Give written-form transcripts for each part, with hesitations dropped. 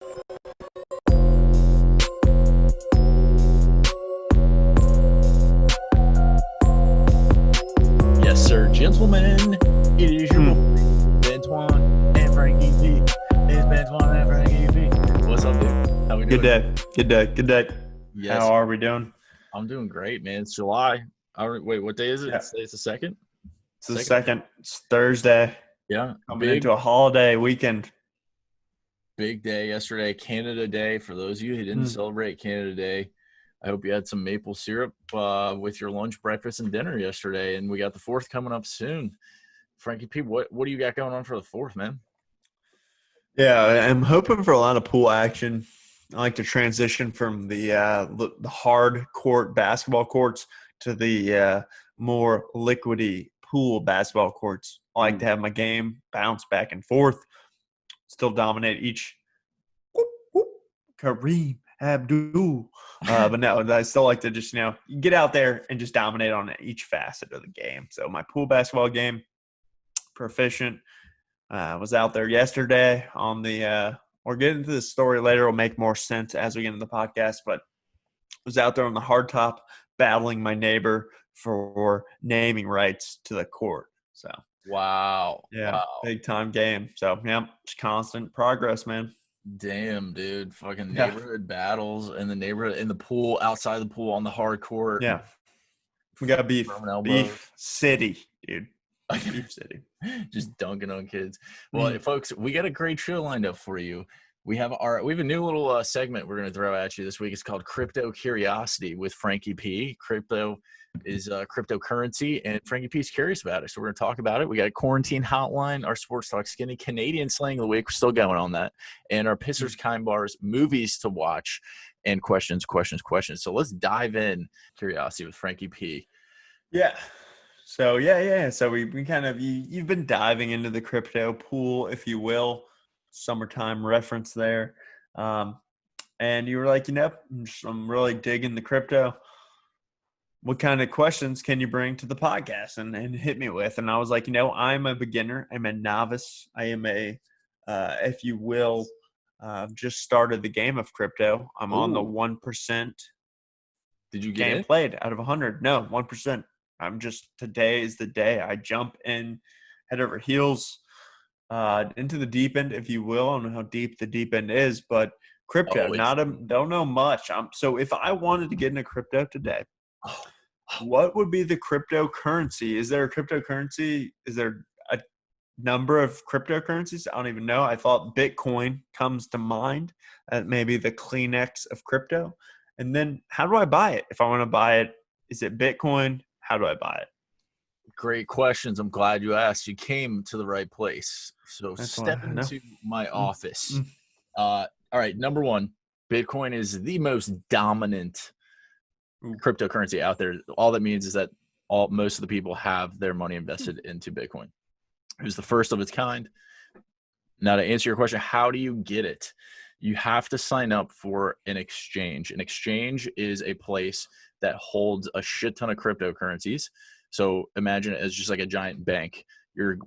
Yes, sir, gentlemen. It is your boy, Antoine and Franky P. It's Antoine and Franky P. What's up, dude? How we doing? Good day. Yes, How are we doing? I'm doing great, man. It's July. Wait, what day is it? Yeah. It's the second. It's the second. It's Thursday. Yeah, Coming into a holiday weekend. big day yesterday, Canada Day. For those of you who didn't celebrate Canada Day, I hope you had some maple syrup with your lunch, breakfast, and dinner yesterday. And we got the 4th coming up soon. Franky P, what do you got going on for the 4th, man? Yeah, I'm hoping for a lot of pool action. I like to transition from the hard court basketball courts to the more liquidy pool basketball courts. I like to have my game bounce back and forth, still dominate each. Kareem Abdul. But no, I still like to just, get out there and just dominate on each facet of the game. So my pool basketball game, proficient. Was out there yesterday on the we'll get into the story later. It'll make more sense as we get into the podcast. But was out there on the hard top battling my neighbor for naming rights to the court. So Wow. Big time game. So it's constant progress, man. Damn, dude. Fucking neighborhood battles in the neighborhood, in the pool, outside the pool, on the hard court. Yeah. We got beef city, dude. Beef city. Just dunking on kids. Well, folks, we got a great show lined up for you. We have a new little segment we're going to throw at you this week. It's called Crypto Curiosity with Franky P. Crypto is cryptocurrency, and Franky P's curious about it. So we're going to talk about it. We got a quarantine hotline, our sports talk skinny, Canadian slang of the week. We're still going on that. And our Pissers Kind Bars, movies to watch, and questions. So let's dive in. Curiosity with Franky P. Yeah. So, So we kind of, you've been diving into the crypto pool, if you will, summertime reference there. And you were like, I'm really digging the crypto. What kind of questions can you bring to the podcast and hit me with? And I was like, I'm a beginner. I'm a novice. I am if you will, just started the game of crypto. I'm on the 1%. Did you get game it? Played out of 100. No, 1%. Today is the day I jump in head over heels into the deep end, if you will. I don't know how deep the deep end is, but crypto, don't know much. So if I wanted to get into crypto today, what would be the cryptocurrency? Is there a cryptocurrency? Is there a number of cryptocurrencies? I don't even know. I thought Bitcoin comes to mind as maybe the Kleenex of crypto. And then how do I buy it? If I want to buy it, is it Bitcoin? How do I buy it? Great questions. I'm glad you asked. You came to the right place. So step into my office. All right. Number one, Bitcoin is the most dominant cryptocurrency out there. All that means is that most of the people have their money invested into Bitcoin. It was the first of its kind. Now, to answer your question, how do you get it? You have to sign up for an exchange. An exchange is a place that holds a shit ton of cryptocurrencies. So imagine it as just like a giant bank. You're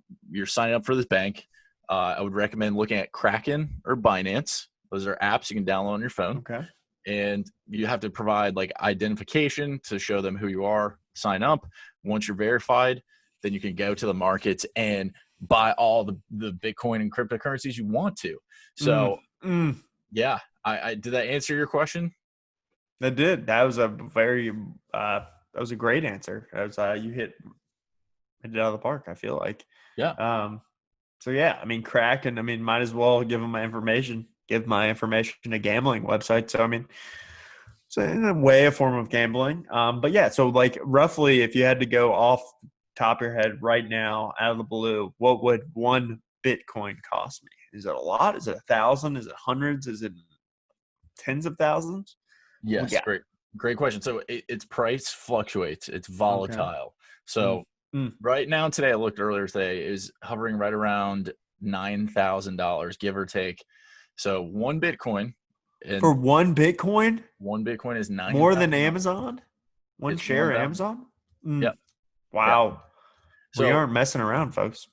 signing up for this bank. I would recommend looking at Kraken or Binance. Those are apps you can download on your phone. Okay. And you have to provide like identification to show them who you are, sign up. Once you're verified, then you can go to the markets and buy all the Bitcoin and cryptocurrencies you want to. So yeah, I did that answer your question? That did. That was a very that was a great answer. That was you hit it out of the park, I feel like. Yeah. So yeah, Kraken, might as well give them my information. Give my information a gambling website. So it's in a way a form of gambling. But yeah, so like roughly if you had to go off the top of your head right now out of the blue, what would one Bitcoin cost me? Is it a lot? Is it 1,000? Is it hundreds? Is it tens of thousands? Yes, great question. So its price fluctuates. It's volatile. Okay. So right now today, I looked earlier today, is hovering right around $9,000, give or take. So one Bitcoin. For one Bitcoin? One Bitcoin is $9,000. More than Amazon? One share of Amazon? Yep. Wow. Yep. So we aren't messing around, folks.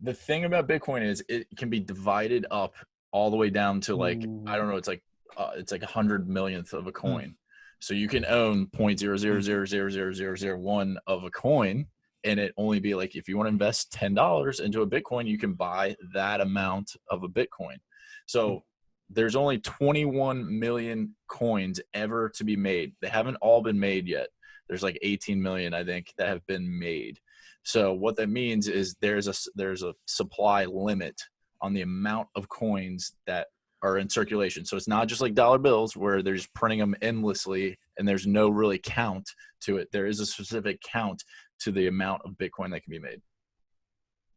The thing about Bitcoin is it can be divided up all the way down to like, I don't know, it's like 100 millionth of a coin. So you can own 0.00000001 of a coin, and it only be like, if you want to invest $10 into a Bitcoin, you can buy that amount of a Bitcoin. So there's only 21 million coins ever to be made. They haven't all been made yet. There's like 18 million, I think, that have been made. So what that means is there's a supply limit on the amount of coins that are in circulation. So it's not just like dollar bills where they're just printing them endlessly and there's no really count to it. There is a specific count to the amount of Bitcoin that can be made.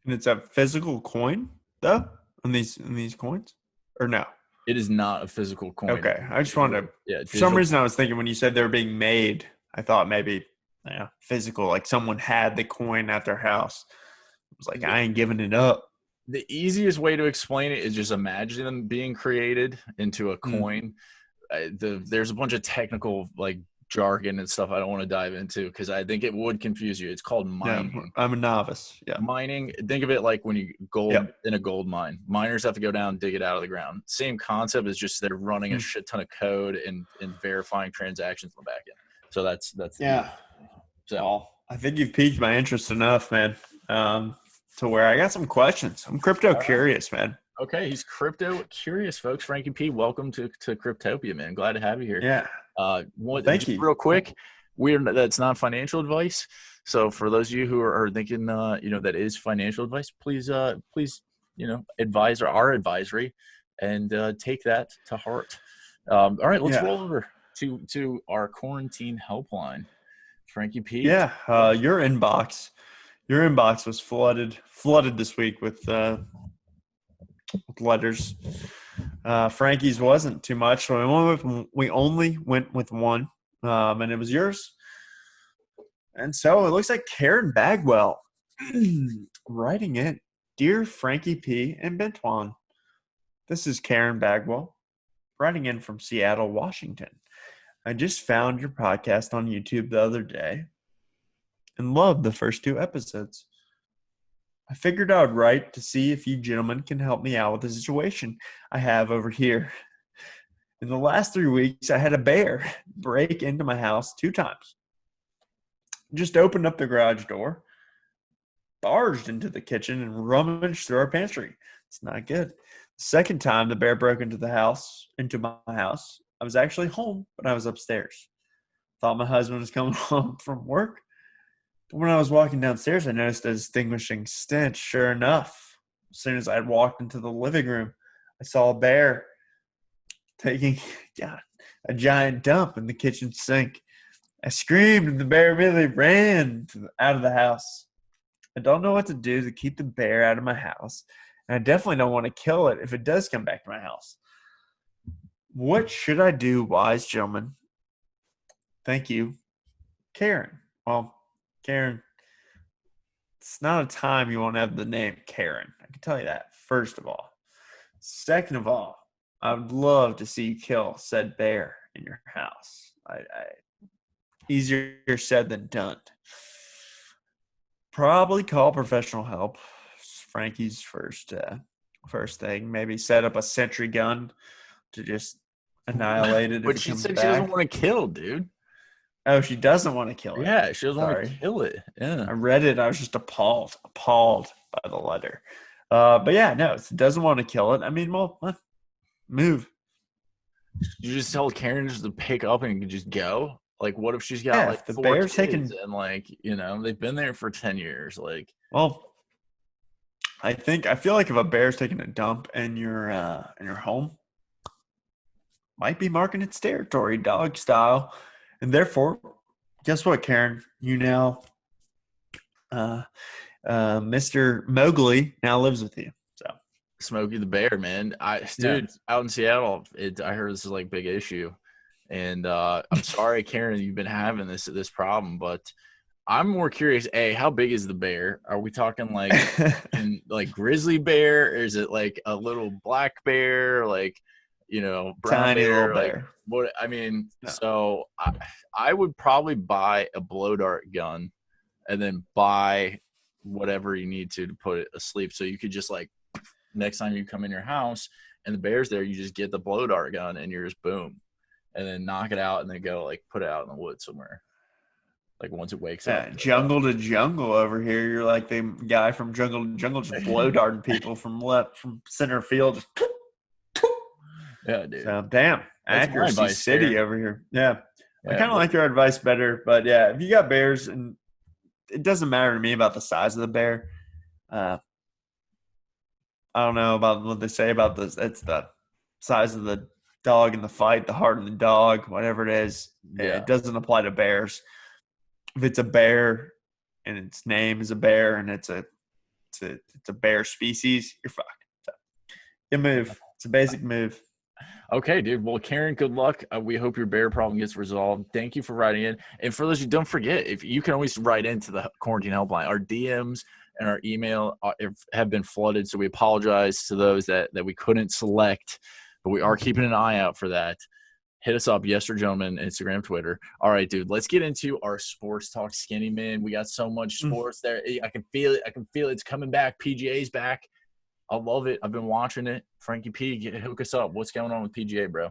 And it's a physical coin though on these coins, or no? It is not a physical coin. Okay, I just wanted to. Yeah, for some reason I was thinking when you said they were being made, I thought maybe physical, like someone had the coin at their house. I was like, I ain't giving it up. The easiest way to explain it is just imagine them being created into a coin. There's a bunch of technical like jargon and stuff I don't want to dive into because I think it would confuse you. It's called mining. Yeah, I'm a novice. Yeah. Mining, think of it like when you in a gold mine. Miners have to go down and dig it out of the ground. Same concept, is just they're running a shit ton of code and verifying transactions in the back end. So that's So well, I think you've piqued my interest enough, man. To where I got some questions. I'm crypto curious, man. Okay, he's crypto curious, folks. Franky P, welcome to Cryptopia, man. Glad to have you here. Yeah. Thank you. Real quick, that's not financial advice. So for those of you who are thinking, that is financial advice, please, advise our advisory, and take that to heart. All right, let's roll over to our quarantine helpline. Franky P. Yeah, your inbox was flooded this week with letters. Franky's wasn't too much, so we only went with one, and it was yours. And so it looks like Karen Bagwell writing it. Dear Franky P and Bentwan, this is Karen Bagwell writing in from Seattle, Washington. I just found your podcast on YouTube the other day and loved the first 2 episodes. I figured I would write to see if you gentlemen can help me out with the situation I have over here. In the last 3 weeks, I had a bear break into my house 2 times. Just opened up the garage door, barged into the kitchen, and rummaged through our pantry. It's not good. The second time the bear broke into my house, I was actually home, but I was upstairs. Thought my husband was coming home from work. But when I was walking downstairs, I noticed a distinguishing stench. Sure enough, as soon as I had walked into the living room, I saw a bear taking a giant dump in the kitchen sink. I screamed, and the bear immediately ran out of the house. I don't know what to do to keep the bear out of my house, and I definitely don't want to kill it if it does come back to my house. What should I do, wise gentlemen? Thank you, Karen. Well, Karen, it's not a time you want to have the name Karen. I can tell you that, first of all. Second of all, I would love to see you kill said bear in your house. Easier said than done. Probably call professional help. Franky's first thing. Maybe set up a sentry gun to just annihilate it. But she said she doesn't want to kill, dude. Oh, she doesn't want to kill it. Yeah, she doesn't want to kill it. Yeah. I read it. I was just appalled by the letter. But yeah, no, it doesn't want to kill it. I mean, well, move. You just tell Karen just to pick up and just go? Like, what if she's got like the 4 bear's kids and they've been there for 10 years? Like, well, I feel like if a bear's taking a dump in your home, might be marking its territory, dog style, and therefore, guess what, Karen? You now, Mr. Mowgli now lives with you. So, Smokey the Bear, man. Dude, out in Seattle, I heard this is like big issue. And I'm sorry, Karen, you've been having this problem, but I'm more curious. How big is the bear? Are we talking like like grizzly bear? Or is it like a little black bear? Like, brown tiny bear? little bear. What I mean, so I would probably buy a blow dart gun, and then buy whatever you need to put it asleep, so you could just like next time you come in your house, And the bear's there, you just get the blow dart gun and you're just boom, and then knock it out and then go like put it out in the woods somewhere. Like once it wakes up. Jungle to jungle over here. You're like the guy from Jungle to Jungle, just blow darting people from center field. Just yeah, dude. So damn, that's accuracy advice, city over here. Yeah. I kind of like your advice better, but yeah, if you got bears, and it doesn't matter to me about the size of the bear. I don't know about what they say about this. It's the size of the dog in the fight, the heart of the dog, whatever it is. Yeah. It doesn't apply to bears. If it's a bear and its name is a bear and it's a bear species, you're fucked. So, good move. It's a basic move. Okay, dude. Well, Karen, good luck. We hope your bear problem gets resolved. Thank you for writing in. And for those who don't forget, if you can always write into the quarantine helpline. Our DMs and our email have been flooded, so we apologize to those that we couldn't select, but we are keeping an eye out for that. Hit us up, Yes or Gentlemen, Instagram, Twitter. All right, dude. Let's get into our sports talk, Skinny Man. We got so much sports there. I can feel it. It's coming back. PGA's back. I love it. I've been watching it. Franky P, hook us up. What's going on with PGA, bro?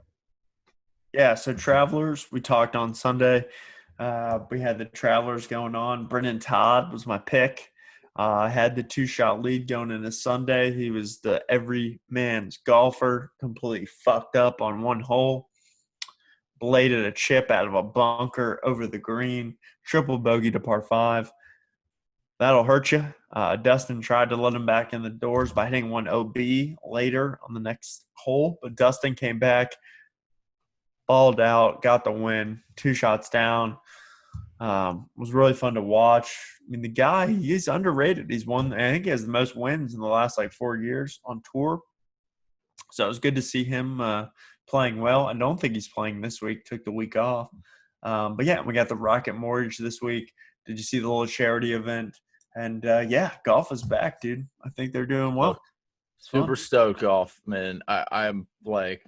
Yeah, so Travelers, we talked on Sunday. We had the Travelers going on. Brendan Todd was my pick. I had the 2-shot lead going into Sunday. He was the every man's golfer, completely fucked up on one hole. Bladed a chip out of a bunker over the green. Triple bogey to par 5. That'll hurt you. Dustin tried to let him back in the doors by hitting one OB later on the next hole, but Dustin came back, balled out, got the win, 2 shots down. Was really fun to watch. I mean, the guy, he's underrated. He's won, I think he has the most wins in the last 4 years on tour. So it was good to see him playing well. I don't think he's playing this week, took the week off. But yeah, we got the Rocket Mortgage this week. Did you see the little charity event? And yeah, golf is back, dude. I think they're doing well. Super stoked golf, man. I'm like,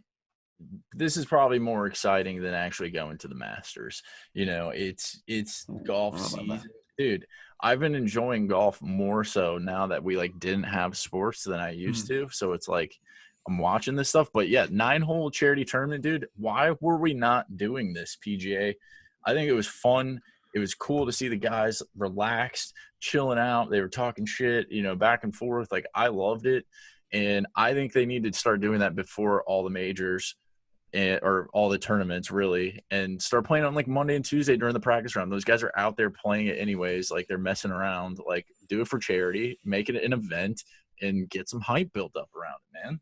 this is probably more exciting than actually going to the Masters. You know, it's golf season, dude. I've been enjoying golf more so now that we didn't have sports than I used to. So it's like I'm watching this stuff. But yeah, 9-hole charity tournament, dude. Why were we not doing this, PGA? I think it was fun. It was cool to see the guys relaxed, chilling out. They were talking shit, back and forth. I loved it. And I think they need to start doing that before all the majors or all the tournaments, really, and start playing on Monday and Tuesday during the practice round. Those guys are out there playing it anyways. They're messing around. Do it for charity, make it an event, and get some hype built up around it, man.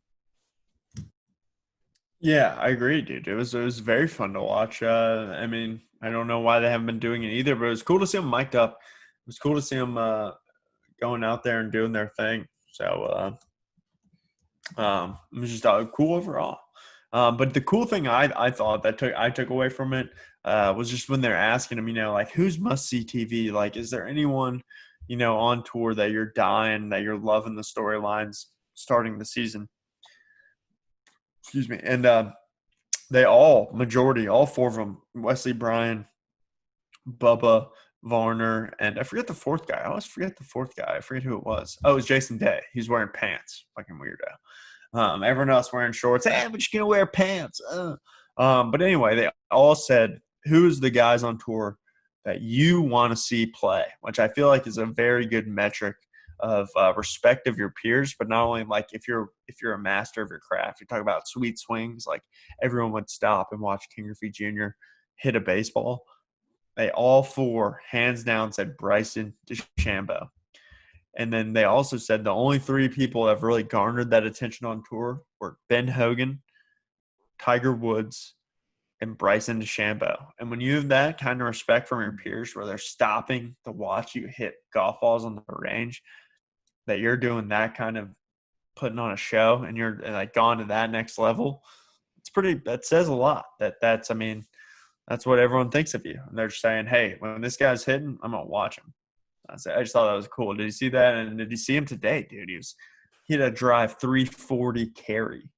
Yeah, I agree, dude. It was very fun to watch. I mean, I don't know why they haven't been doing it either, but it was cool to see them mic'd up. It was cool to see them going out there and doing their thing. So it was just cool overall. But the cool thing I thought that I took away from it was just when they're asking them, who's must-see TV? Is there anyone, on tour that you're dying, that you're loving the storylines starting the season? Excuse me. And they all 4 of them, Wesley Bryan, Bubba, Varner, and I forget the 4th guy. I always forget the 4th guy. I forget who it was. Oh, it was Jason Day. He's wearing pants. Fucking weirdo. Everyone else wearing shorts. Hey, but you're going to wear pants. But anyway, they all said, who's the guys on tour that you want to see play, which I feel like is a very good metric of respect of your peers, but not only if you're a master of your craft. You talk about sweet swings, everyone would stop and watch King Griffey Jr. hit a baseball. They all 4 hands down said Bryson DeChambeau. And then they also said the only 3 people that have really garnered that attention on tour were Ben Hogan, Tiger Woods, and Bryson DeChambeau. And when you have that kind of respect from your peers where they're stopping to watch you hit golf balls on the range, that you're doing that kind of putting on a show and you're gone to that next level, that says a lot. That's what everyone thinks of you. And they're saying, hey, when this guy's hitting, I'm going to watch him. I just thought that was cool. Did you see that? And did you see him today, dude? He had a drive 340 carry.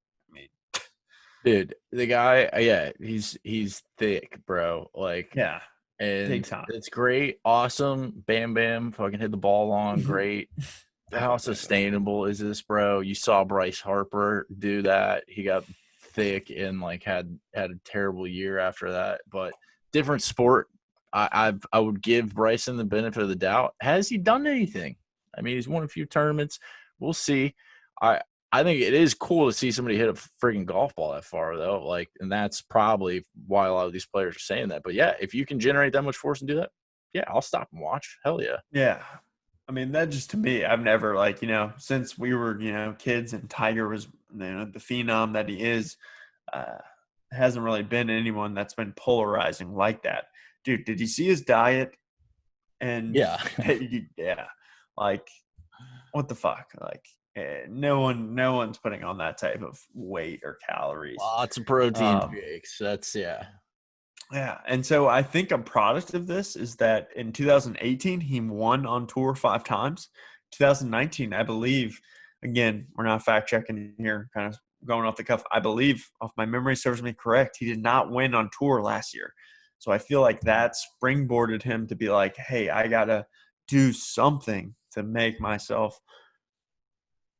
Dude, the guy, yeah, he's thick, bro. Yeah, and big time. It's great, awesome. Bam, bam, fucking hit the ball long, great. How sustainable is this, bro? You saw Bryce Harper do that. He got thick and like had a terrible year after that. But different sport. I would give Bryson the benefit of the doubt. Has he done anything? I mean, he's won a few tournaments. We'll see. I think it is cool to see somebody hit a friggin' golf ball that far, though. Like, and that's probably why a lot of these players are saying that. But yeah, if you can generate that much force and do that, yeah, I'll stop and watch. Hell yeah. Yeah. I mean, that just to me, I've never since we were, kids and Tiger was, the phenom that he is, hasn't really been anyone that's been polarizing like that. Dude, did you see his diet? And yeah, yeah, like what the fuck? Like no one's putting on that type of weight or calories. Lots of protein shakes. That's yeah. Yeah, and so I think a product of this is that in 2018 he won on tour 5 times. 2019, I believe, again, we're not fact checking here, kind of going off the cuff. I believe, if my memory serves me correct, he did not win on tour last year. So I feel like that springboarded him to be like, hey, I gotta do something to make myself,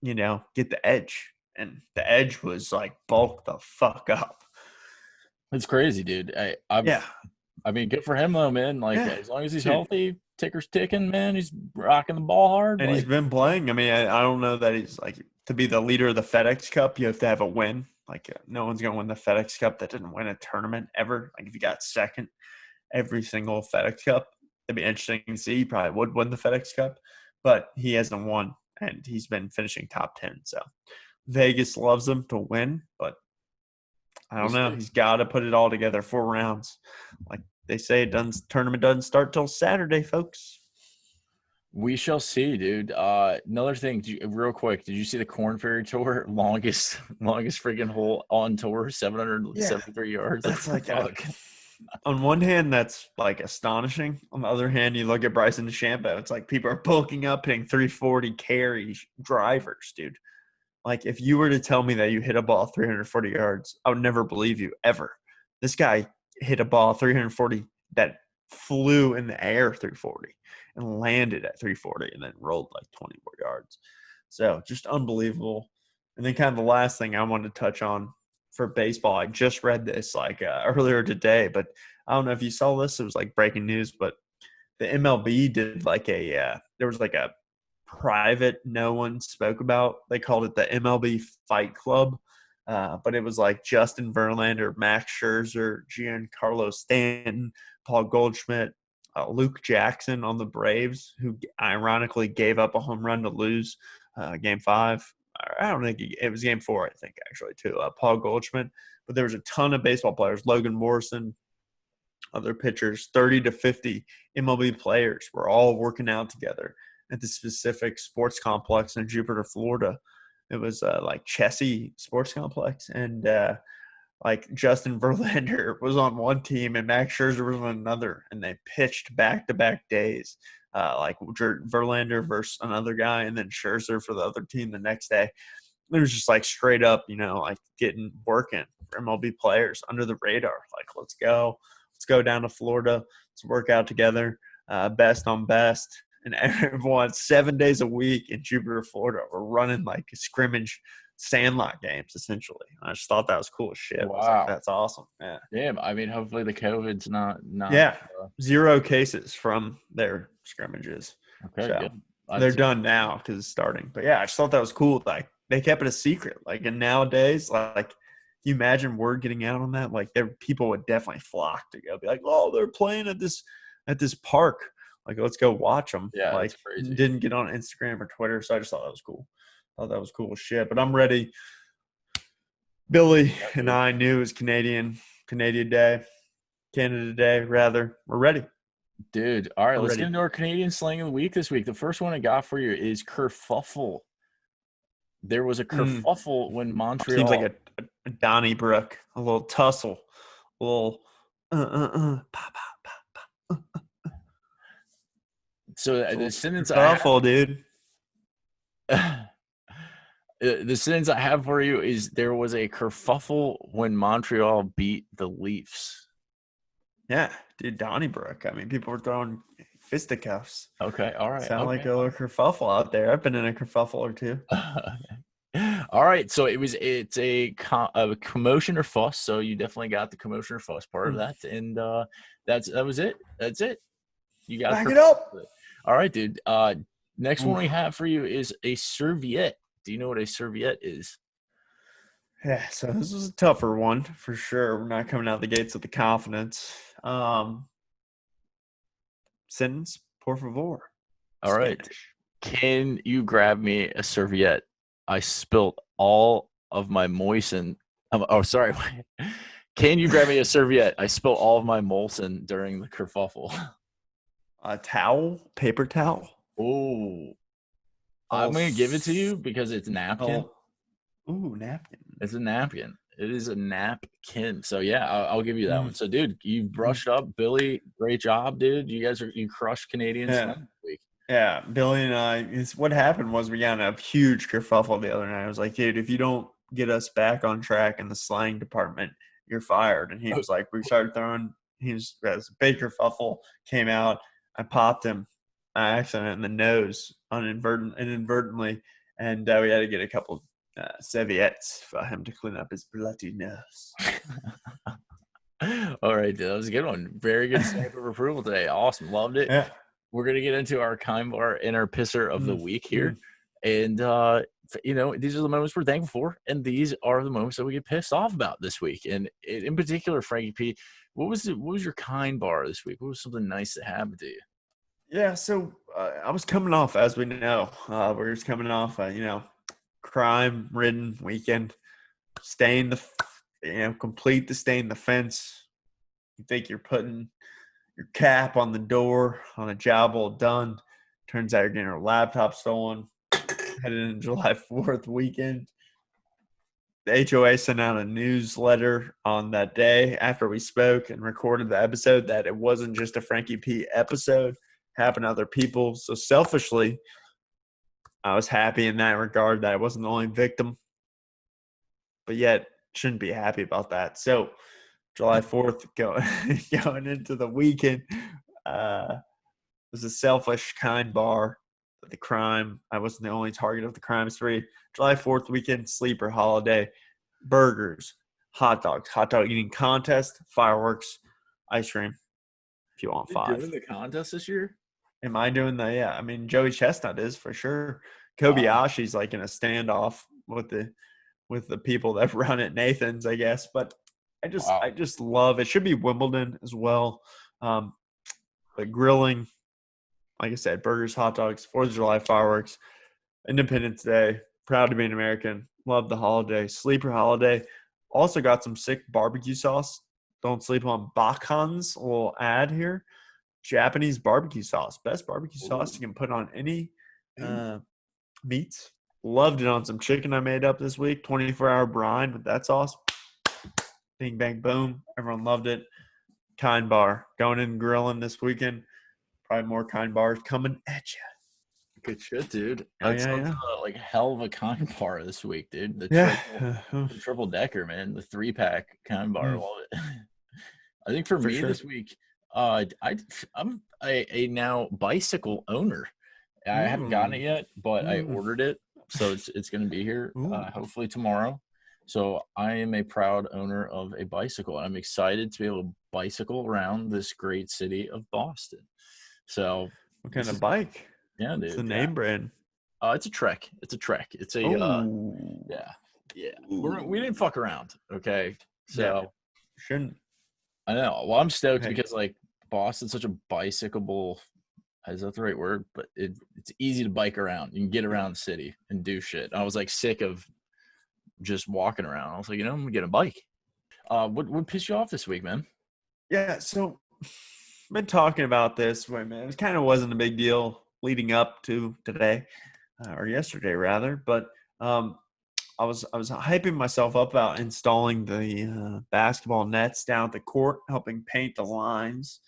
get the edge. And the edge was like bulk the fuck up. It's crazy, dude. I mean, good for him though, man. Like as long as he's healthy, ticker's ticking, man. He's rocking the ball hard, and he's been playing. I mean, I don't know that he's like to be the leader of the FedEx Cup. You have to have a win. Like no one's gonna win the FedEx Cup that didn't win a tournament ever. Like if you got second every single FedEx Cup, it'd be interesting to see. He probably would win the FedEx Cup, but he hasn't won, and he's been finishing top 10. So Vegas loves him to win, but I don't know. He's got to put it all together. 4 rounds. Like they say, tournament doesn't start till Saturday, folks. We shall see, dude. Another thing, real quick, did you see the Corn Ferry Tour? Longest freaking hole on tour, 773 yards. That's like on one hand, that's like astonishing. On the other hand, you look at Bryson DeChambeau. It's like people are bulking up, hitting 340 carry drivers, dude. Like, if you were to tell me that you hit a ball 340 yards, I would never believe you, ever. This guy hit a ball 340 that flew in the air 340 and landed at 340 and then rolled like 20 more yards. So, just unbelievable. And then kind of the last thing I wanted to touch on for baseball, I just read this earlier today, but I don't know if you saw this. It was like breaking news, but the MLB did like there was like a private no one spoke about. They called it the MLB Fight Club, but it was like Justin Verlander, Max Scherzer, Giancarlo Stanton, Paul Goldschmidt, Luke Jackson on the Braves, who ironically gave up a home run to lose Game 5. I don't think it was Game 4, I think, actually, too. Paul Goldschmidt. But there was a ton of baseball players. Logan Morrison, other pitchers, 30 to 50 MLB players were all working out together at the specific sports complex in Jupiter, Florida. It was like Chessie Sports Complex. And like Justin Verlander was on one team and Max Scherzer was on another. And they pitched back-to-back days. Like Verlander versus another guy and then Scherzer for the other team the next day. It was just like straight up, like working for MLB players under the radar. Like, let's go down to Florida. Let's work out together, best on best. And everyone 7 days a week in Jupiter, Florida, we're running like scrimmage sandlot games, essentially. I just thought that was cool as shit. Wow. Like, that's awesome. Yeah. Damn. I mean, hopefully the COVID's not. Yeah. 0 cases from their scrimmages. Okay, so good. They're done now because it's starting. But yeah, I just thought that was cool. Like they kept it a secret. Like, and nowadays, like, can you imagine word getting out on that? Like, people would definitely flock to go be like, oh, they're playing at this park. Like, let's go watch them. Yeah, like, that's crazy. Didn't get on Instagram or Twitter, so I just thought that was cool. Thought that was cool as shit. But I'm ready. Billy and I knew it was Canada Day, rather. We're ready. Dude, all right, let's get into our Canadian slang of the week this week. The first one I got for you is kerfuffle. There was a kerfuffle when Montreal. Seems like a Donnybrook, a little tussle, a little pa, pa, pa, pa. So the sentence kerfuffle, dude. The sentence I have for you is there was a kerfuffle when Montreal beat the Leafs. Yeah, dude, Donnybrook. I mean, people were throwing fisticuffs. Okay. All right. Sound like Okay. a little kerfuffle out there. I've been in a kerfuffle or two. All right. So it's a commotion or fuss. So you definitely got the commotion or fuss part of that, and that was it. That's it. You got Back it up. All right, dude. Next one we have for you is a serviette. Do you know what a serviette is? Yeah, so this was a tougher one for sure. We're not coming out the gates with the confidence. Sentence, por favor. All right. Spanish. Can you grab me a serviette? I spilt all of my moisten. Oh, sorry. Can you grab me a serviette? I spilled all of my Molson during the kerfuffle. A towel, paper towel. Oh, I'm gonna give it to you because it's napkin. Ooh, napkin. It's a napkin. It is a napkin. So yeah, I'll give you that one. So dude, you brushed up, Billy. Great job, dude. You crushed Canadian Slang this week. Yeah, Billy and I. What happened was we got in a huge kerfuffle the other night. I was like, dude, if you don't get us back on track in the slang department, you're fired. And he was like, we started throwing. He was a big kerfuffle came out. I popped him by accident in the nose inadvertently, and we had to get a couple serviettes for him to clean up his bloody nose. All right, dude, that was a good one. Very good stamp of approval today. Awesome, loved it. Yeah. We're gonna get into our kind bar and our pisser of the week here, and these are the moments we're thankful for, and these are the moments that we get pissed off about this week. And in particular, Franky P, what was your kind bar this week? What was something nice that happened to you? Yeah, so I was coming off, as we know, we're just coming off crime-ridden weekend. Complete the stain the fence. You think you're putting your cap on the door on a job well done. Turns out you're getting your laptop stolen. Headed into July 4th weekend. The HOA sent out a newsletter on that day after we spoke and recorded the episode that it wasn't just a Franky P episode. Happened to other people. So selfishly, I was happy in that regard that I wasn't the only victim. But yet, shouldn't be happy about that. So July 4th, going into the weekend, was a selfish, kind bar. The crime, I wasn't the only target of the crime spree. July 4th weekend, sleeper holiday, burgers, hot dogs, hot dog eating contest, fireworks, ice cream. If you want 5. You're doing the contest this year? Am I doing the? Yeah, I mean Joey Chestnut is for sure. Kobayashi's like in a standoff with the people that run it, Nathan's, I guess. But I just love it. Should be Wimbledon as well. But grilling, like I said, burgers, hot dogs, 4th of July fireworks, Independence Day. Proud to be an American. Love the holiday. Sleeper holiday. Also got some sick barbecue sauce. Don't sleep on Bacon's. A little ad here. Japanese barbecue sauce. Best barbecue sauce you can put on any meats. Loved it on some chicken I made up this week. 24-hour brine with that sauce. Bing, bang, boom. Everyone loved it. Kind bar. Going in grilling this weekend. Probably more kind bars coming at you. Good shit, dude. That's like hell of a kind bar this week, dude. The triple decker, man. The 3-pack kind bar. Love it. I think for me this week, I'm a now bicycle owner. I haven't gotten it yet, but I ordered it, so it's going to be here hopefully tomorrow. So I am a proud owner of a bicycle, and I'm excited to be able to bicycle around this great city of Boston. So what kind of bike? Yeah, dude. It's the name brand. It's a Trek. It's a yeah. We didn't fuck around, okay? So shouldn't. I know. Well, I'm stoked because like Boston's such a bicycleable. Is that the right word? But it's easy to bike around. You can get around the city and do shit. I was like sick of just walking around. I was like, I'm gonna get a bike. What pissed you off this week, man? Yeah, so I've been talking about this. Man, it kind of wasn't a big deal leading up to today, or yesterday rather. But I was hyping myself up about installing the basketball nets down at the court, helping paint the lines.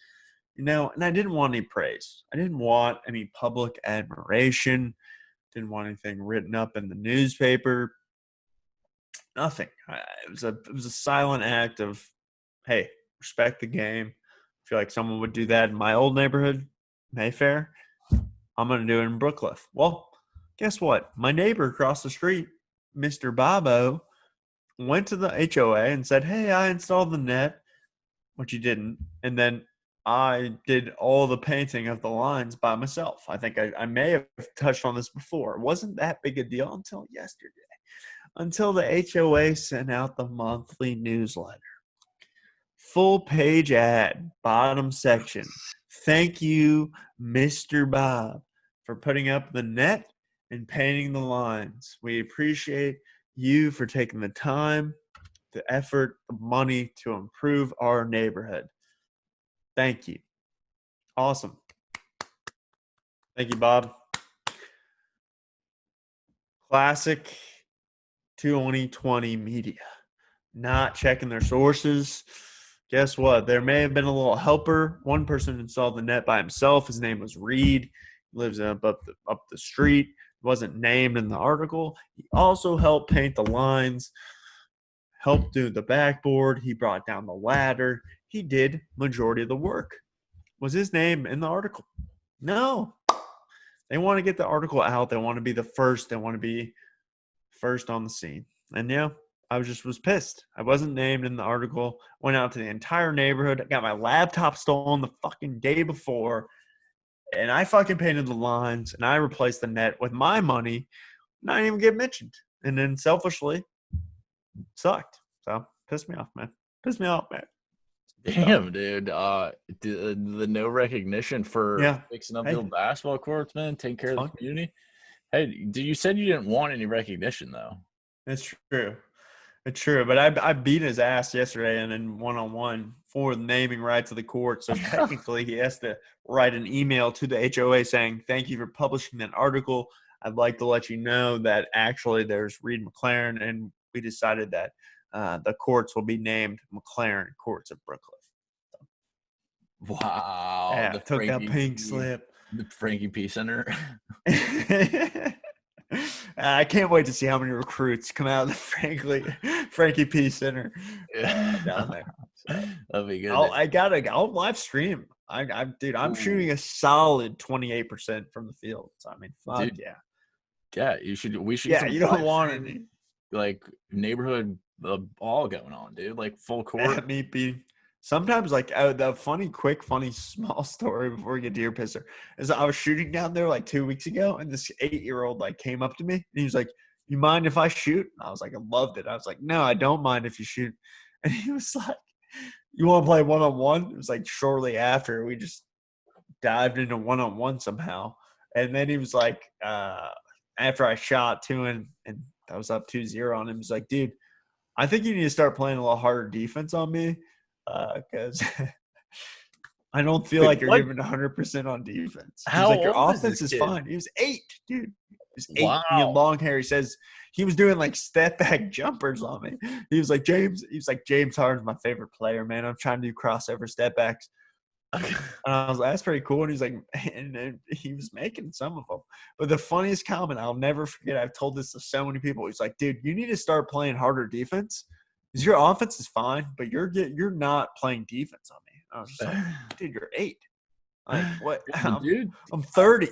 And I didn't want any praise. I didn't want any public admiration. Didn't want anything written up in the newspaper. Nothing. It was a silent act of, hey, respect the game. I feel like someone would do that in my old neighborhood. Mayfair. I'm going to do it in Brookcliff. Well, guess what? My neighbor across the street, Mr. Bobo, went to the HOA and said, hey, I installed the net, which he didn't. And then I did all the painting of the lines by myself. I think I may have touched on this before. It wasn't that big a deal until yesterday, until the HOA sent out the monthly newsletter. Full page ad, bottom section. Thank you, Mr. Bob, for putting up the net and painting the lines. We appreciate you for taking the time, the effort, the money to improve our neighborhood. Thank you. Awesome. Thank you, Bob. Classic 2020 media. Not checking their sources. Guess what? There may have been a little helper. One person installed the net by himself. His name was Reed. He lives up the street. Wasn't named in the article. He also helped paint the lines, helped do the backboard. He brought down the ladder. He did majority of the work. Was his name in the article? No. They want to get the article out. They want to be the first. They want to be first on the scene. And yeah, I was pissed. I wasn't named in the article. Went out to the entire neighborhood. I got my laptop stolen the fucking day before. And I fucking painted the lines. And I replaced the net with my money. Not even get mentioned. And then selfishly, sucked. So, pissed me off, man. Damn, dude. The no recognition for fixing up the old basketball courts, man. Taking care of the community. Hey, you said you didn't want any recognition, though. It's true. It's true. But I beat his ass yesterday and in one-on-one for the naming rights of the court. So technically, he has to write an email to the HOA saying, thank you for publishing that article. I'd like to let you know that actually there's Reed McLaren, and we decided that the courts will be named McLaren Courts of Brookcliff. So. Wow. Yeah, took that pink slip. The Franky P Center. I can't wait to see how many recruits come out of the Franky P Center down there. So, that'll be good. I'll live stream. I'm shooting a solid 28% from the field. So I mean, fuck dude, yeah. Yeah, we should. Yeah, you don't want any like neighborhood ball going on, dude. Like full court. Me beating. Sometimes, like, the funny, small story before we get to your pisser is I was shooting down there like 2 weeks ago, and this 8-year-old like came up to me and he was like, "You mind if I shoot?" And I was like, I loved it. I was like, "No, I don't mind if you shoot." And he was like, "You want to play one-on-one?" It was like shortly after we just dived into one-on-one somehow, and then he was like, after I shot two and I was up 2-0 on him, he's like, "Dude, I think you need to start playing a little harder defense on me." Because I don't feel like you're giving 100% on defense. He's like, your offense is fine. He was 8, dude. He was 8. Wow. He had long hair. He says he was doing like step back jumpers on me. He was like, James Harden's my favorite player, man. I'm trying to do crossover step backs. And I was like, that's pretty cool. And he's like, and he was making some of them. But the funniest comment I'll never forget, I've told this to so many people. He's like, dude, you need to start playing harder defense. Because your offense is fine, but you're not playing defense on me. I was just like, dude, you're 8. Like, what? I'm 30.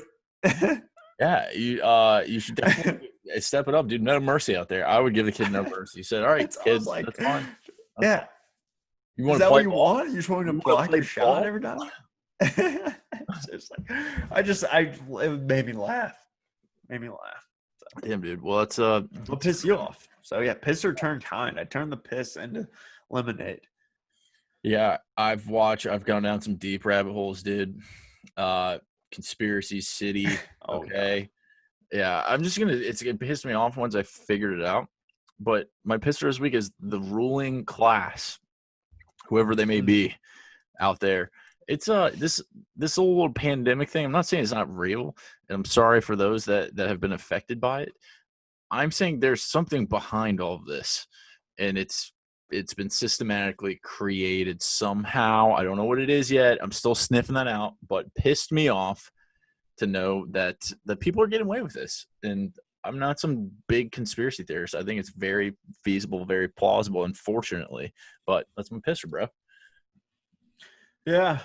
Yeah, you should definitely step it up, dude. No mercy out there. I would give the kid no mercy. He said, all right, kids, like, that's fine. Yeah. You want to play what you want? You just want to block your shot every time? It's like, it made me laugh. So. Damn, dude. Well, it's I'll piss you off. So, yeah, piss or turn kind. I turned the piss into lemonade. Yeah, I've gone down some deep rabbit holes, dude. Conspiracy City. Okay. Yeah, I'm just it pissed me off once I figured it out. But my pisser this week is the ruling class, whoever they may be out there. It's this old pandemic thing. I'm not saying it's not real, and I'm sorry for those that have been affected by it. I'm saying there's something behind all of this, and it's been systematically created somehow. I don't know what it is yet. I'm still sniffing that out, but pissed me off to know that people are getting away with this. And I'm not some big conspiracy theorist. I think it's very feasible, very plausible, unfortunately. But that's my pisser, bro. Yeah.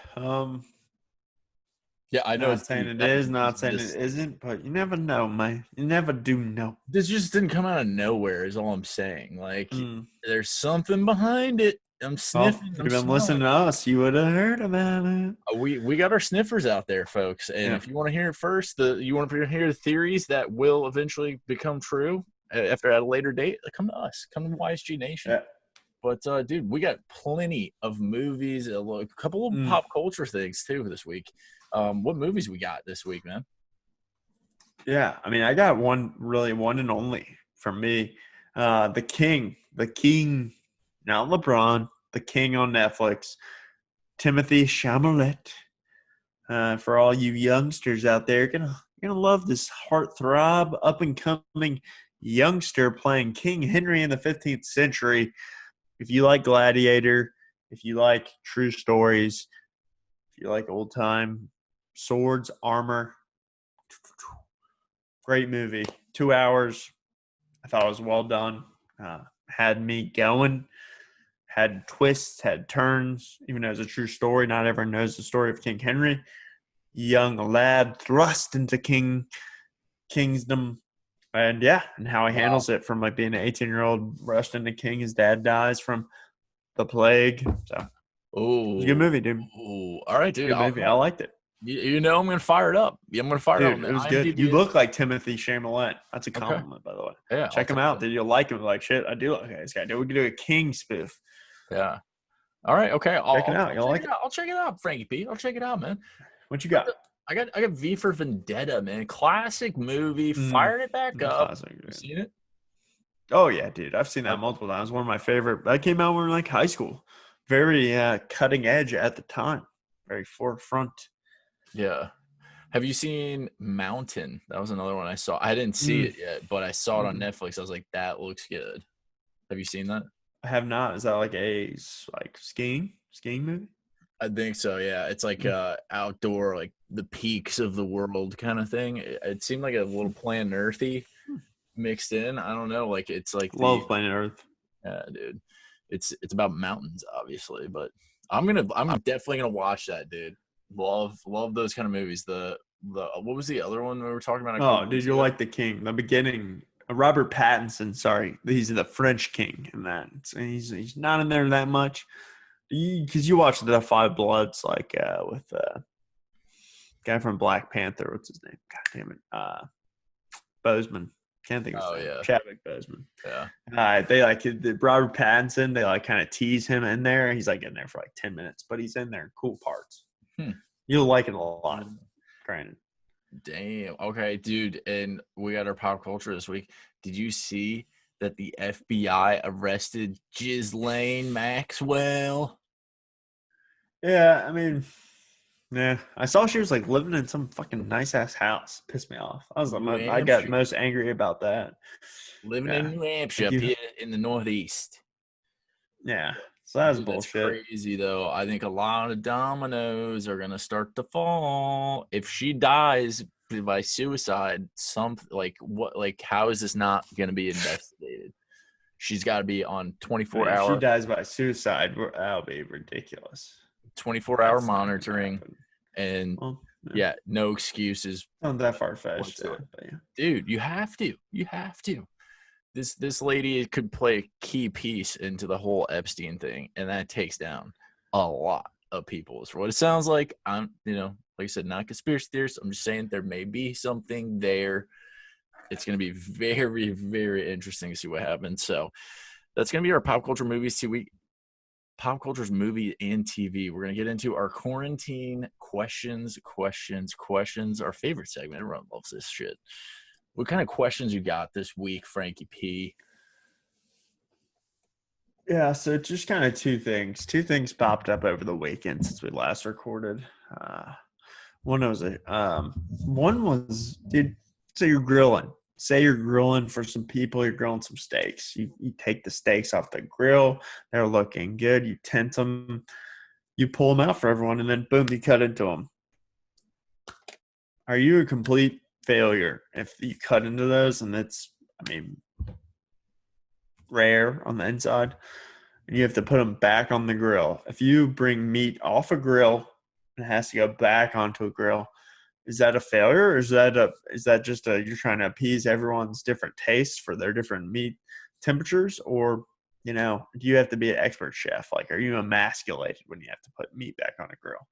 Yeah, I know Not it's saying deep. it I know is, not saying this, it isn't, but you never know, man. You never do know. this just didn't come out of nowhere. Is all I'm saying. Like, Mm. there's something behind it. I'm Well, sniffing. if I'm you'd been listening smelling. to us, you would have heard about it. We got our sniffers out there, folks. And Yeah. if you want to hear it first, you want to hear the theories that will eventually become true after at a later date, come to us. Come to YSG Nation. Yeah. But dude, we got plenty of movies, a couple of pop culture things too this week. What movies we got this week, man? Yeah, I mean, I got one and only from me. The King, not LeBron, The King on Netflix. Timothy Chalamet. For all you youngsters out there, you're gonna love this heartthrob, up and coming youngster playing King Henry in the 15th century. If you like Gladiator, if you like true stories, if you like old time swords, armor, great movie. 2 hours. I thought it was well done. Had me going. Had twists, had turns. Even though it's a true story, not everyone knows the story of King Henry. Young lad thrust into kingdom, and how he handles it from like being an 18-year-old rushed into king. His dad dies from the plague. So, it was a good movie, dude. Oh, all right, dude. Good movie. I liked it. You know, I'm gonna fire it up. I'm gonna fire it up. Dude, it was good. You look like Timothy Chalamet. That's a compliment, by the way. Yeah, check him out. Dude, you'll like him. Like shit, I do like this guy. Dude, we could do a King spoof. Yeah. All right. Okay. Check it out. You'll like it. I'll check it out, Franky P. I'll check it out, man. What you got? I got V for Vendetta, man. Classic movie. Fired it back up. Classic. You seen it? Oh yeah, dude. I've seen that multiple times. One of my favorite. That came out when we were like high school. Very cutting edge at the time. Very forefront. Yeah. Have you seen Mountain? That was another one I saw. I didn't see it yet, but I saw it on Netflix. I was like, that looks good. Have you seen that? I have not. Is that like a skiing movie? I think so. Yeah, it's like outdoor, like the peaks of the world kind of thing. It seemed like a little Planet Earthy mixed in. I don't know. Like it's like love Planet Earth. Yeah, dude. It's about mountains, obviously, but I'm definitely gonna watch that, dude. Love those kind of movies. The what was the other one we were talking about? Oh, dude, you'll like The King. The beginning. Robert Pattinson. Sorry, he's the French King in that. He's not in there that much. Because you watched the Five Bloods, like with guy from Black Panther. What's his name? God damn it. Boseman. Can't think of his name. Yeah. Chadwick Boseman. Yeah. They like Robert Pattinson. They like kind of tease him in there. He's like in there for like 10 minutes, but he's in there in cool parts. You'll like it a lot. Granted. Damn. Okay, dude. And we got our pop culture this week. Did you see that the FBI arrested Ghislaine Maxwell? Yeah, I mean, yeah. I saw she was like living in some fucking nice ass house. Pissed me off. I got most angry about that. Living in New Hampshire, up here in the Northeast. Yeah. So that's bullshit. That's crazy, though. I think a lot of dominoes are gonna start to fall if she dies by suicide. How is this not gonna be investigated? She's got to be on 24-hour. If she dies by suicide, that'll be ridiculous. 24-hour monitoring, and no excuses. Not that far fetched, dude. You have to. This lady could play a key piece into the whole Epstein thing, and that takes down a lot of people. Is what it sounds like. I'm, like I said, not conspiracy theorists. I'm just saying there may be something there. It's going to be very, very interesting to see what happens. So that's going to be our pop culture movies pop culture's movie and TV. We're going to get into our quarantine questions, our favorite segment. Everyone loves this shit. What kind of questions you got this week, Franky P? Yeah, so just kind of two things. Two things popped up over the weekend since we last recorded. One was, dude, so you're grilling. Say you're grilling for some people. You're grilling some steaks. You take the steaks off the grill. They're looking good. You tent them. You pull them out for everyone, and then boom, you cut into them. Are you a complete failure if you cut into those and it's, rare on the inside, and you have to put them back on the grill? If you bring meat off a grill and it has to go back onto a grill, Is that a failure, or is that just you're trying to appease everyone's different tastes for their different meat temperatures, or do you have to be an expert chef? Like, are you emasculated when you have to put meat back on a grill?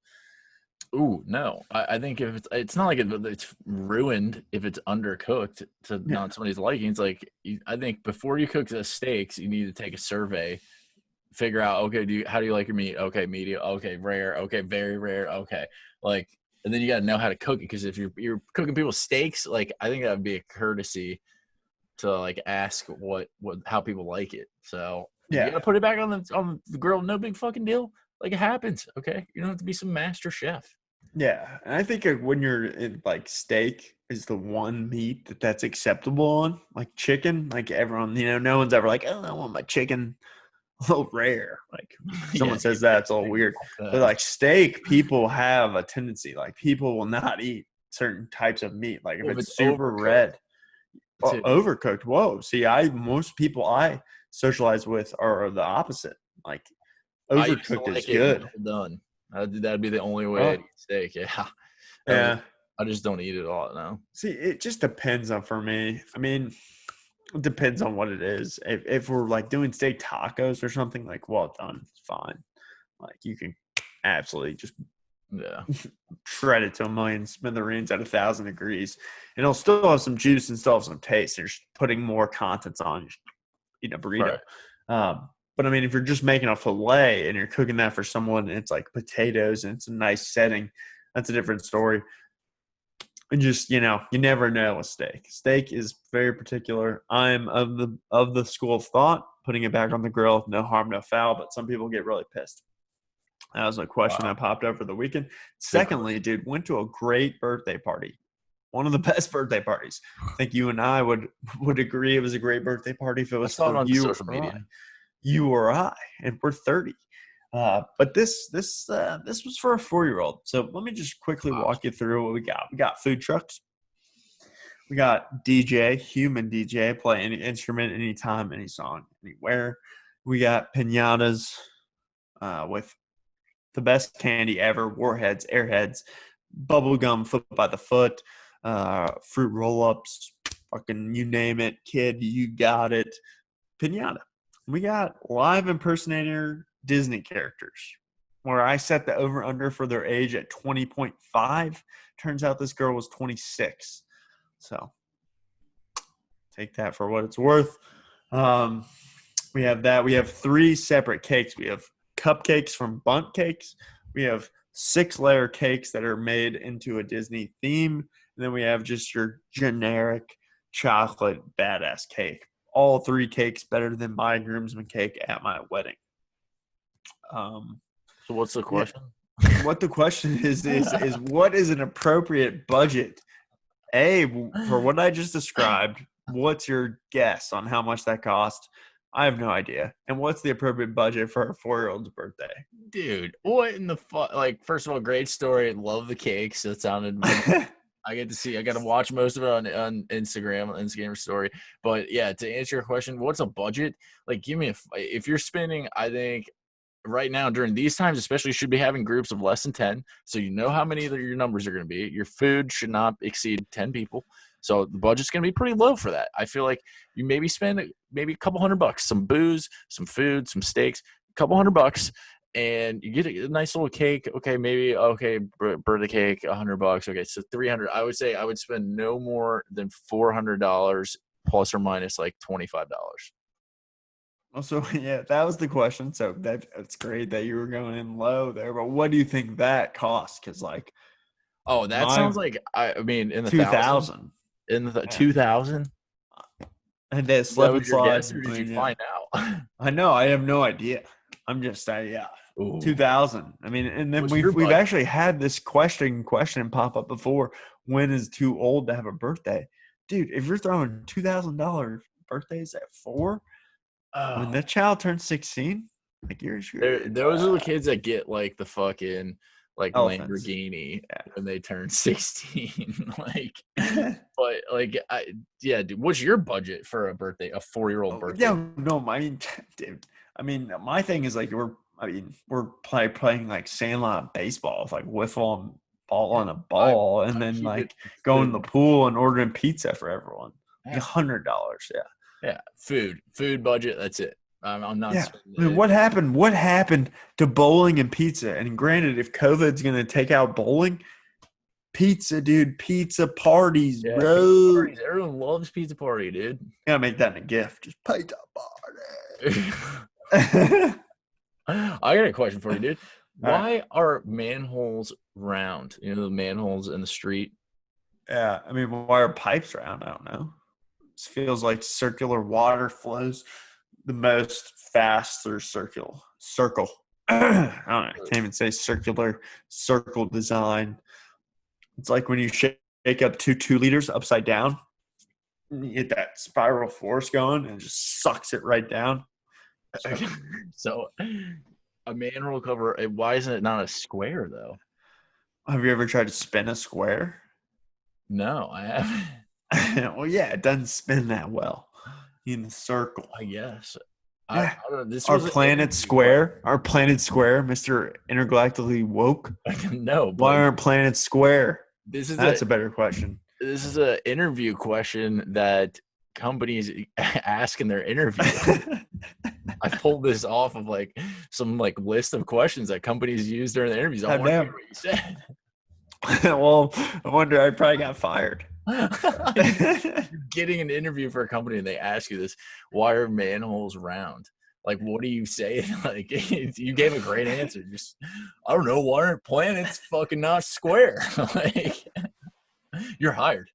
Ooh, no. I think if it's not like it's ruined if it's undercooked to not somebody's liking. It's like I think before you cook the steaks, you need to take a survey, figure out, okay, how do you like your meat? Okay, medium. Okay, rare. Okay, very rare. Okay, like, and then you got to know how to cook it, because if you're cooking people's steaks, like, I think that would be a courtesy to like ask how people like it. So if you got to put it back on the grill, no big fucking deal. Like, it happens. Okay, you don't have to be some master chef. Yeah, and I think when you're in, like, steak is the one meat that's acceptable on, like chicken. Like, everyone, no one's ever like, oh, I want my chicken a little rare. Like, someone says that, it's a little weird. But like steak, people have a tendency, like, people will not eat certain types of meat. Like, if it's super red, overcooked. Whoa. See, most people I socialize with are the opposite. Like, overcooked is good. Well done. That'd be the only way I'd eat steak. Yeah. Yeah. I just don't eat it all now. See, it just depends for me. I mean, it depends on what it is. If we're like doing steak tacos or something, like, well done, it's fine. Like, you can absolutely just shred it to a million smithereens at 1,000 degrees, and it'll still have some juice and still have some taste. You're just putting more contents on, burrito. Right. But I mean, if you're just making a filet and you're cooking that for someone, and it's like potatoes and it's a nice setting, that's a different story. And just, you never know with steak. Steak is very particular. I'm of the school of thought, putting it back on the grill, no harm, no foul, but some people get really pissed. That was a question that popped up for the weekend. Secondly, dude, went to a great birthday party. One of the best birthday parties. I think you and I would agree it was a great birthday party if it was for you social media. You or I, and we're 30. But this was for a 4-year-old. So let me just quickly walk you through what we got. We got food trucks. We got DJ, human DJ, play any instrument, anytime, any song, anywhere. We got piñatas with the best candy ever, Warheads, Airheads, bubblegum, foot by the foot, fruit roll-ups, fucking you name it, kid, you got it, piñata. We got live impersonator Disney characters, where I set the over-under for their age at 20.5. Turns out this girl was 26. So take that for what it's worth. We have that. We have 3 separate cakes. We have cupcakes from Bundt Cakes. We have 6-layer cakes that are made into a Disney theme. And then we have just your generic chocolate badass cake. All 3 cakes better than my groomsman cake at my wedding. So what's the question? Yeah. What the question is what is an appropriate budget? For what I just described, what's your guess on how much that cost? I have no idea. And what's the appropriate budget for a 4-year-old's birthday? Dude, what in the fuck? Like, first of all, great story. Love the cakes. That sounded I got to watch most of it on Instagram story. But yeah, to answer your question, what's a budget? Like, give me if you're spending, I think right now during these times, especially, you should be having groups of less than 10. So you know how many of your numbers are going to be. Your food should not exceed 10 people. So the budget's going to be pretty low for that. I feel like you maybe spend a couple $100, some booze, some food, some steaks, a couple $100. And you get a nice little cake. Okay, birthday cake, $100. Okay, so $300. I would say I would spend no more than $400 plus or minus like $25. Also, yeah, that was the question. So that's great that you were going in low there. But what do you think that costs? Because that sounds like in the 2,000. In the 2,000. And that slip and slide. Or did you find out? I know. I have no idea. I'm just 2,000. I mean, and then we've actually had this question pop up before. When is too old to have a birthday, dude? If you're throwing $2,000 birthdays at 4, when that child turns 16, like those are the kids that get like the fucking Lamborghini when they turn 16. But dude, what's your budget for a birthday? A 4-year-old birthday? Yeah, no, I mean, dude. I mean, my thing is like we're probably playing like Sandlot baseball with like wiffle balling a ball and then like going to the pool and ordering pizza for everyone. Yeah. $100. Yeah. Yeah. Food budget. That's it. I'm not. Yeah. I mean, what happened? What happened to bowling and pizza? And granted, if COVID's going to take out bowling, pizza, dude, pizza parties, bro. Pizza parties. Everyone loves pizza party, dude. Gotta make that in a gift. Just pizza party. I got a question for you, dude. Why are manholes round? You know, the manholes in the street? Yeah. I mean, why are pipes round? I don't know. It feels like circular water flows the most fast through circle. I don't know. I can't even say circular circle design. It's like when you shake up 2 liters upside down, you get that spiral force going and it just sucks it right down. So a manhole cover, why isn't it not a square though? Have you ever tried to spin a square? No, I haven't. Well, yeah, it doesn't spin that well in the circle. I guess. Yeah. Our planet square, Mr. Intergalactically Woke. No. Why aren't planets square? That's a better question. This is an interview question that companies ask in their interview. I pulled this off of like some like list of questions that companies use during the interviews. I wonder what you said. Well, I wonder. I probably got fired. Getting an interview for a company and they ask you this: why are manholes round? Like, what do you say? Like, you gave a great answer. Just, I don't know. Why aren't planets fucking not square? Like, you're hired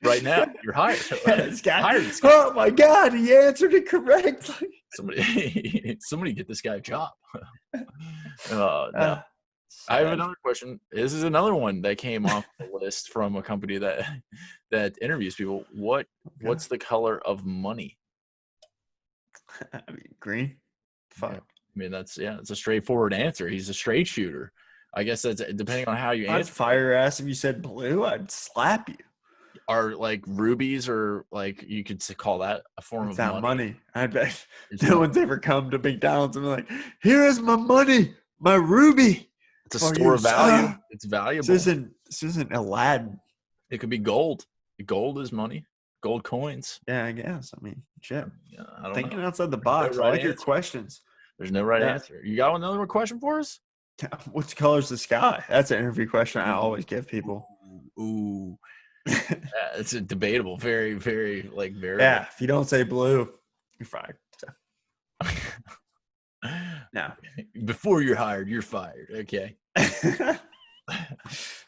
right now. You're hired. This guy. Oh my God, he answered it correctly. Somebody get this guy a job. No. I have another question. This is another one that came off the list from a company that interviews people. What's the color of money? I mean, green. Fuck. Yeah. I mean, it's a straightforward answer. He's a straight shooter. I guess that's depending on how you answer. I'd fire your ass if you said blue. I'd slap you. Are like rubies, or like you could call that a form of money? I bet no one's ever come to McDonald's and be like, "Here is my money, my ruby." It's a store of value. It's valuable. This isn't Aladdin. It could be gold. Gold is money. Gold coins. Yeah, I guess. I mean, shit. Yeah, I don't Thinking know. outside the box. I like your questions. There's no right answer. You got another question for us? What color's the sky? That's an interview question I always give people. Ooh. Yeah, it's a debatable. Very, very, very. Yeah, if you don't say blue, you're fired. So. No. Before you're hired, you're fired. Okay.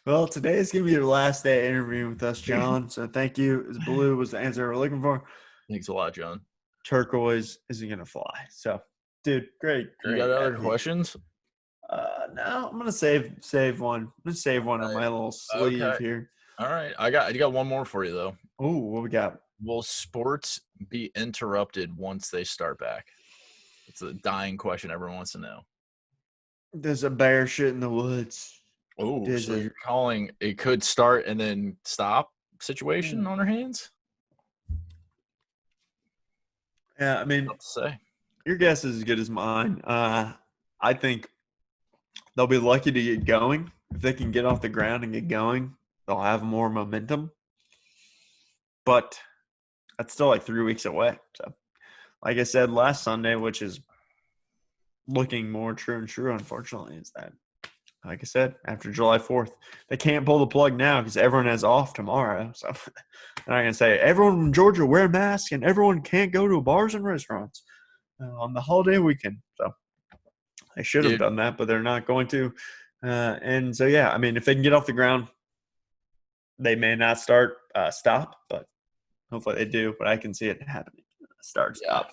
Well, today is going to be your last day interviewing with us, John. So thank you. Blue was the answer we're looking for. Thanks a lot, John. Turquoise isn't going to fly. So, dude, great. You got other questions? No, I'm going to save one. I'm going to save one on my little sleeve here. All right. I got one more for you, though. Oh, what we got? Will sports be interrupted once they start back? It's a dying question everyone wants to know. There's a bear shit in the woods. Oh, so you're calling it could start and then stop situation on our hands? Yeah, I mean, your guess is as good as mine. I think they'll be lucky to get going. If they can get off the ground and get going, they'll have more momentum. But that's still like 3 weeks away. So, like I said last Sunday, which is looking more true and true, unfortunately, is that, like I said, after July 4th, they can't pull the plug now because everyone has off tomorrow. So I'm not going to say everyone in Georgia wear masks and everyone can't go to bars and restaurants on the holiday weekend. So they should have done that, but they're not going to. And so, yeah, I mean, if they can get off the ground, they may not stop, but hopefully they do. But I can see it happening. Stop.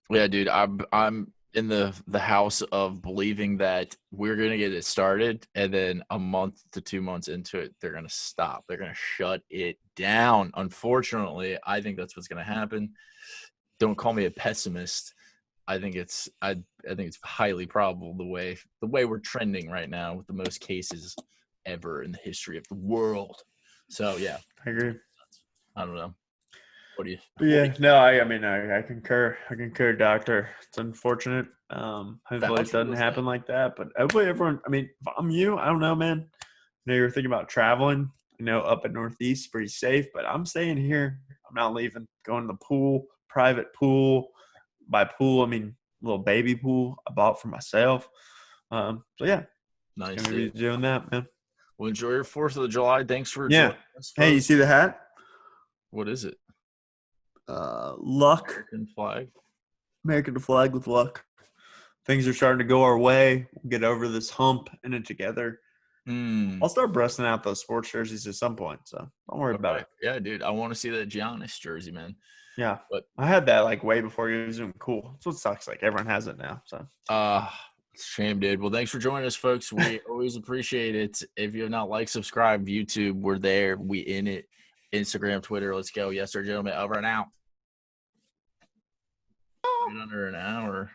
Yeah, dude, I'm in the house of believing that we're going to get it started, and then a month to 2 months into it, they're going to stop. They're going to shut it down. Unfortunately, I think that's what's going to happen. Don't call me a pessimist. I think it's highly probable the way we're trending right now with the most cases ever in the history of the world. So, yeah. I agree. I don't know. What do you? I concur. I concur, doctor. It's unfortunate. Hopefully it doesn't happen like that. But hopefully everyone. I mean, if I'm you, I don't know, man. know you're thinking about traveling. You know, up in Northeast, pretty safe, but I'm staying here. I'm not leaving. Going to the pool, private pool. By pool, I mean little baby pool I bought for myself. So yeah, Nice. gonna be doing that, man. Well, enjoy your 4th of July. Thanks for joining us. Hey, you see the hat? What is it? Luck. American flag. American flag with luck. Things are starting to go our way. We'll get over this hump in it together. I'll start breasting out those sports jerseys at some point, so don't worry about it. Yeah, dude. I want to see that Giannis jersey, man. Yeah. But I had that like way before you was doing cool. That's what sucks. Like everyone has it now. So it's a shame, dude. Well, thanks for joining us, folks. We always appreciate it. If you have not liked, subscribe, YouTube, we're there. We in it. Instagram, Twitter, let's go. Yes, sir, gentlemen. Over and out. Under an hour.